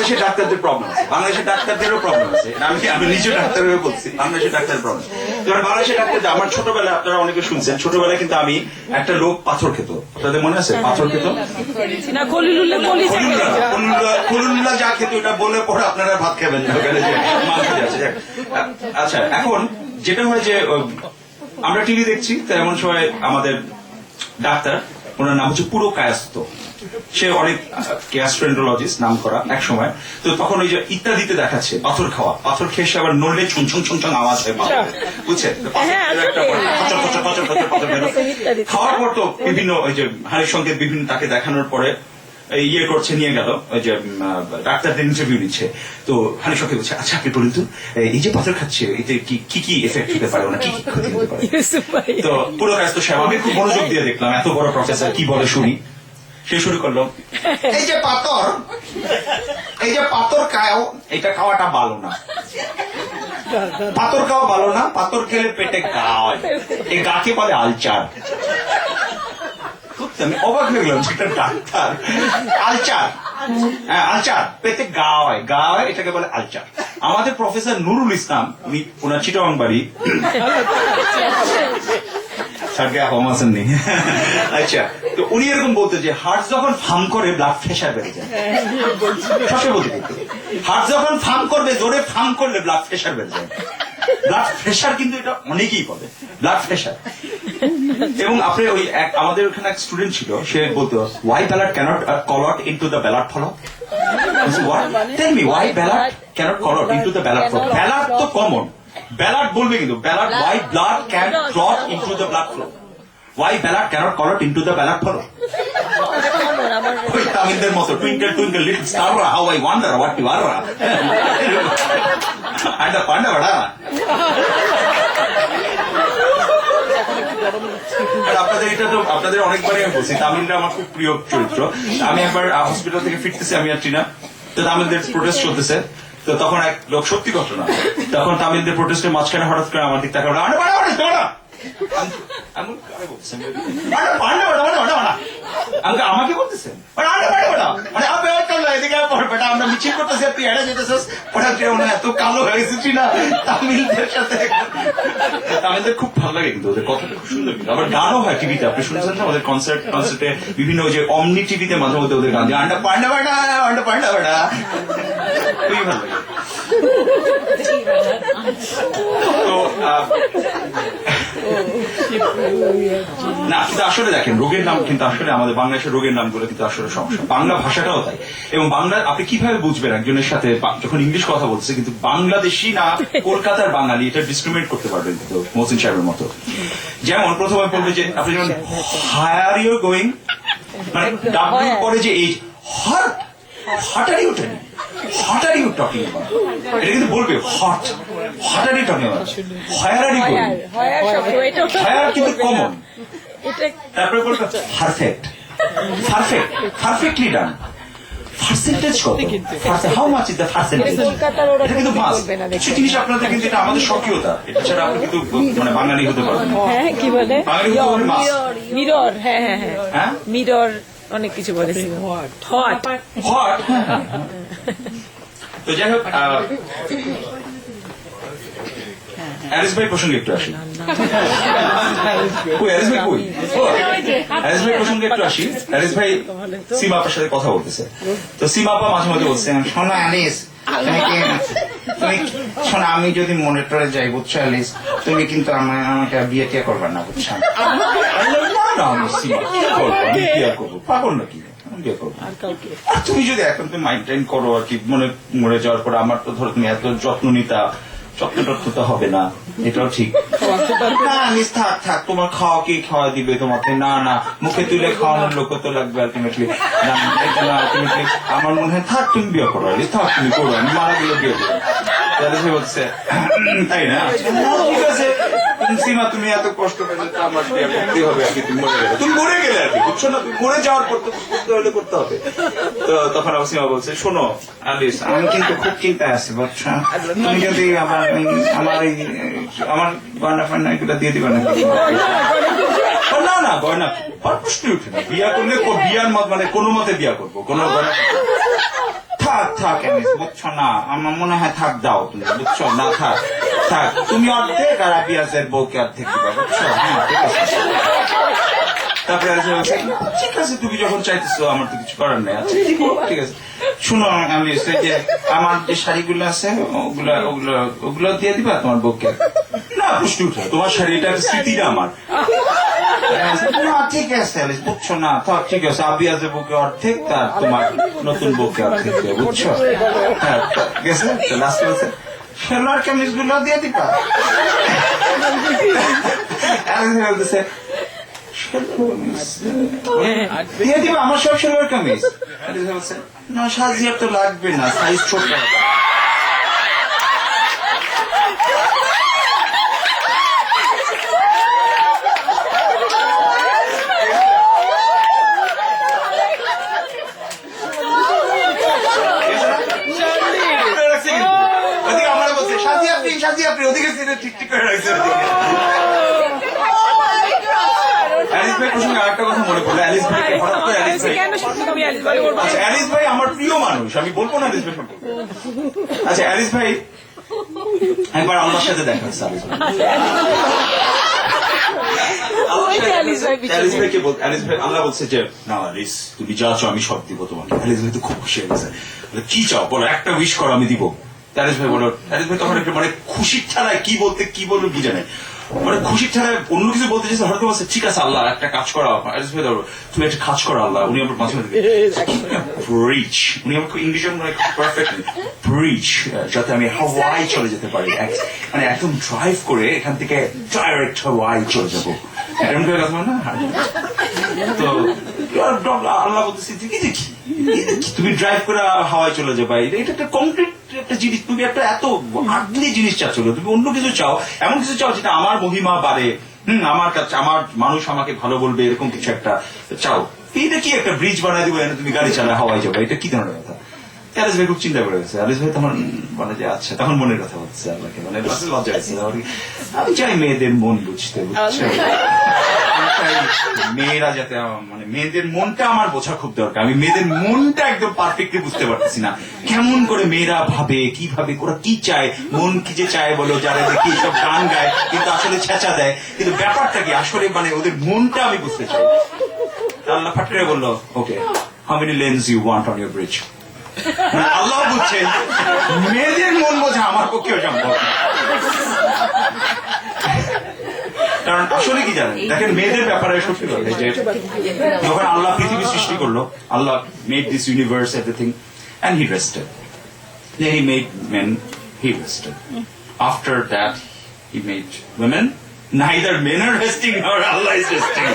বাংলাদেশের ডাক্তারদের প্রবলেম আছে, বাংলাদেশের ডাক্তারদেরও প্রবলেম আছে। আমি নিজে ডাক্তার হয়ে বলছি, বাংলাদেশের ডাক্তারের প্রবলেম। এবার বাংলাদেশের ডাক্তার, আমার ছোটবেলায় আপনারা অনেকে শুনছেন, ছোটবেলায় কিন্তু আমি একটা লোক পাথর খেত, আপনাদের মনে আছে পাথর খেত? খলিলুল্লাহ যা খেত ওটা বলে পরে আপনারা ভাত খাবেন না, আচ্ছা। এখন যেটা হয় যে আমরা টিভি দেখছি, তো এমন সময় আমাদের ডাক্তার, ওনার নাম হচ্ছে পুরো কায়স্থ, সে অনেক গ্যাস্ট্রোএন্টারোলজিস্ট নাম করা এক সময়। তো তখন ওই যে ইত্যাদিতে দেখাচ্ছে পাথর খাওয়া, পাথর খেয়ে সে আবার নড়লে ছুং ছুং ছুং ছুং আওয়াজ হয়, বুঝছেন? খাওয়ার পর তো বিভিন্ন ওই যে হাড়ির সংকেত বিভিন্ন তাকে দেখানোর পরে ইয়ে করছে, নিয়ে গেল ওই যে ডাক্তারদের ইন্টারভিউ নিচ্ছে। তো হানি সঙ্গে বলছে, আচ্ছা আপনি বলুন তো এই যে পাথর খাচ্ছে এতে কি কি এফেক্ট হতে পারে, ওনা কি কি ক্ষতি হতে পারে? তো পুরো কাজ তো সাহেব, আমি খুব মনোযোগ দিয়ে দেখলাম, এত বড় প্রফেসর কি বলে শুনি। সে শুরু করলো, এই যে পাথর খাও, এটা খাওয়াটা ভালো না, পাথর খাওয়া ভালো না, পাথর খেলে পেটে গা হয়, এই গাকে বলে আলচার। আমি অবাক হয়ে গেলাম, সেটা ডাক্তার আলচার, হ্যাঁ আলচার, পেটে গা হয়, এটাকে বলে আলচার। আমাদের প্রফেসর নুরুল ইসলাম, উনি ওনার চিটাগাং বাড়ি, আচ্ছা, তো উনি এরকম বলতে যে হার্ট যখন ফার্ম করে ব্লাড প্রেশার বেড়ে যায়, হার্ট যখন ফার্ম করবে, জোরে ফার্ম করলে ব্লাড প্রেশার বেড়ে যায়। ব্লাড প্রেশার কিন্তু এটা অনেকেই বলে ব্লাড প্রেশার। এবং আপনি ওই আমাদের ওখানে এক স্টুডেন্ট ছিল, সে বলতো why ballot cannot clot into the ballot flow. Tell me why ballot cannot clot into the ballot flow. Ballot তো কমন, ব্যালট বলবে কিন্তু ballot, why blood can clot into the blood flow, why ballot cannot clot into the ballot flow. ওই তামিলদের মতো twinkle twinkle little star, how I wonder what you are, আন্ডা পান্ডা বড়া। আপনাদের এটা তো আপনাদের অনেকবারই আমি বলছি, তামিলরা আমার খুব প্রিয় চরিত্র। আমি একবার হসপিটাল থেকে ফিরতেছি, আমি আর টিনা, তো তামিলদের প্রোটেস্ট চলতেছে। তো তখন এক লোক, সত্যি ঘটনা, তখন তামিলদের প্রোটেস্টের মাঝখানে হঠাৎ করে আমার দিক তাকে আমাকে বলতেছেন আমরা মিছিল করতেছি, তুই এড়ে যেতেছিস, এত কালো হয়ে গেছিস না তামিলদের সাথে। তামিলদের খুব ভালো লাগে কিন্তু, ওদের কথাটা খুব সুন্দর, কিন্তু আবার গানও হয় টিভিতে, আপনি শুনছেন না ওদের কনসার্টে বিভিন্ন যে অমনি টিভিতে মাঝে মধ্যে ওদের গান দিয়ে, আন্ডা পান্ডা বাড়া, আন্ডা পান্ডা বাড়া, খুবই ভালো লাগে। তো না, কিন্তু আসলে দেখেন রোগের নাম কিন্তু আসলে আমাদের বাংলাদেশের রোগের নামগুলো কিন্তু আসলে সমস্যা, বাংলা ভাষাটাও তাই। এবং বাংলা আপনি কিভাবে বুঝবেন একজনের সাথে যখন ইংলিশ কথা বলছে কিন্তু বাংলাদেশি না কলকাতার বাঙালি, এটা ডিসক্রিমিনেট করতে পারবেন কিন্তু মহসিন সাহেবের মতো। যেমন প্রথমে বলবে যে আপনি যেমন হায়ার ইউ গোয়িং, মানে ডাব্লিউ পরে যে এই what, what are you telling, what are you talking about, এটা কিন্তু বলবে what, what are you talking about, where are you going, where কিন্তু কমন, তারপরে বলবে perfect, perfect, perfectly done. Percentage কত, how much is the percentage, এটা কিন্তু মাস কিছু জিনিস আপনাদের কিন্তু এটা আমাদের স্বকীয়তা, এটা ছাড়া আপনি কিন্তু মানে বাঙালি হতে পারবেন। হ্যাঁ কি বলে মিরর, হ্যাঁ হ্যাঁ হ্যাঁ মিরর, অনেক কিছু বলেছি, হট হট। তো যাই হোক, অ্যারিস ভাই প্রসঙ্গে একটু আসি, অ্যারিস ভাই কই, অ্যারিস ভাই প্রসঙ্গে একটু আসি। অ্যারিস ভাই সীমা আপার সাথে কথা বলতেছে, তো সীমা আপা মাঝে মাঝে বলছে, শোনো অ্যালিস, তুমি শোনো, আমি যদি মনিটরে যাই বুঝছো অ্যালিস, তুমি কিন্তু আমাকে বিয়ে টিয়ে করবে না, বুঝছো? পাগল নাকি, আর তুমি যদি এখন তুমি মাইন্ড করো আর কি, মরে যাওয়ার পরে আমার তো ধরো তুমি এত যত্ন নিতা, যত্ন তো হবে না, এটাও ঠিক না। থাক থাক, তোমার খাওয়া কি খাওয়া দিবে তোমাকে, না না মুখে তুলে খাওয়ানোর লোক তো লাগবে আলটিমেটলি, এটা না আলটিমেটলি আমার মনে হয় থাক তুমি বিয়ে করো, থাক তুমি করো, আমি মারা গেলে বিয়ে করো। বলছে তাই না, ঠিক আছে সীমা তুমি এত কষ্ট করে আমার বিয়ে করতে হবে আর কি, তুমি মরে গেলে আর কি, বুঝছো না, তুমি মরে যাওয়ার পর তো করতে হলে করতে হবে। তো তখন আবার সীমা বলছে, শোনো আলিস, আমি কিন্তু খুব চিন্তায় আছি, বুঝছো, তুমি যদি আমার গয়না ফয়না এগুলো দিয়ে দিবা না? না না গয়না প্রশ্নই উঠে না, বিয়া করলে বিয়ার মত মানে কোনো মতে বিয়া করবো, কোনো গয়না থাক এনিস, বুঝছো না, আমার মনে হয় থাক, দাও তুমি, বুঝছো না, থাক তুমি অর্ধেক আর আবিয়াসের বউকে অর্ধেক দিবা, বুঝছো? হ্যাঁ, ঠিক আছে। তারপরে আলিস ভাই বলছে, ঠিক আছে তুমি যখন চাইতেছো, আমার তো কিছু করার নেই, আচ্ছা ঠিক আছে। শুনো আলিস, এই যে আমার যে শাড়িগুলো আছে ওগুলো দিয়ে দিবা তোমার বউকে। না, প্রশ্ন উঠে, তোমার শাড়িটা একটা স্মৃতি না আমার। না, ঠিক আছে আলিস, বুঝছো না, থাক, ঠিক আছে, আবিয়াসের বউকে অর্ধেক, তার তোমার নতুন বউকে অর্ধেক দিয়ে, বুঝছো? হ্যাঁ, গেছে লাস্ট বলছে, সেলোয়ার কামিজ গুলো দিয়ে দিবা। আলিস ভাই বলতেছে, দিয়ে দিবা আমার সব সেলোয়ার কামিজ? না, সাজিয়ে তো লাগবে না, সাইজ ছোট। আমার বলছে সাজিয়ে আপনি ওদিকে ঠিক করে রাখছে। অ্যালিস ভাই প্রসঙ্গে আরেকটা কথা মনে পড়লো, অ্যালিস ভাই হঠাৎ করে আচ্ছা, অ্যালিস ভাই আমার প্রিয় মানুষ, আমি বলবো না অ্যালিস ভাই সম্পর্কে। আচ্ছা, অ্যালিস ভাই একবার আল্লাহর সাথে দেখা হচ্ছে। অ্যালিস ভাইকে অ্যালিস ভাই আল্লাহ বলছে যে, না অ্যালিস তুমি যা চাও আমি সব দিব তোমাকে। অ্যালিস ভাই তো খুব খুশি হয়ে গেছে, কি চাও বলো, একটা উইশ করো আমি দিব। অ্যালিস ভাই বলো, অ্যালিস ভাই তখন একটা মানে খুশির ঠাড়ায় কি বলবো কি জানে, মানে খুশির ঠাড়ায় অন্য কিছু বলতে চাইছে, হয়তো বলছে ঠিক আছে আল্লাহ একটা কাজ করা, তুমি একটা কাজ করো আল্লাহ। উনি আমার মাঝে মাঝে ব্রিজ, উনি আমাকে ইংলিশে পারফেক্টলি ব্রিজ, যাতে আমি হাওয়াই চলে যেতে পারি, মানে একদম ড্রাইভ করে এখান থেকে ডাইরেক্ট হাওয়াই চলে যাবো, এরকম করে কথা না। তো আল্লাহ বলতেছি দেখি তুমি ড্রাইভ করে হাওয়ায় চলে যাবে, এটা একটা কংক্রিট একটা জিনিস, তুমি একটা এত আটলি জিনিস চাচ্ছ, তুমি অন্য কিছু চাও, এমন কিছু চাও যেটা আমার মহিমা বাড়ে, আমার কাছে আমার মানুষ আমাকে ভালো বলবে, এরকম কিছু একটা চাও। এইটা কি একটা ব্রিজ বানাই দিব, তুমি গাড়ি চালায় হাওয়ায় যাবে, এটা কি ধরনের কথা? অ্যালিস ভাই খুব চিন্তা করে গেছে। অ্যালিস ভাই তখন বলে যে আচ্ছা, তখন মনের কথা বলছে আল্লাহকে, মানে লজ্জা হয়েছে, আমি চাই মেয়েদের মন বুঝতে, বুঝছো? মেয়েরা যাতে মানে মেয়েদের মনটা আমার বোঝা খুব দরকার, আমি মেয়েদের মনটা একদম পারফেক্টলি বুঝতে পারতেছি না, কেমন করে মেয়েরা ভাবে, কিভাবে ওরা কি চায়, মন কি যে চায় বলো, যারা দেখি সব গান গায় কিন্তু আসলে ছেঁচা দেয়, কিন্তু ব্যাপারটা কি আসলে, মানে ওদের মনটা আমি বুঝতে চাই। আল্লাহ ফাট করে বললো, okay, how many lens you want on your bridge? আল্লাহ বুঝছেন মেয়েদের মন বোঝা আমার পক্ষেও সম্ভব, কারণ আসলে কি জানেন, দেখেন মেয়েদের ব্যাপারে সত্যি বলে যে যখন আল্লাহ পৃথিবী সৃষ্টি করলো, আল্লাহ made this universe everything and he rested. Then he made men, he rested. After that he made women. Neither men are resting nor Allah is resting.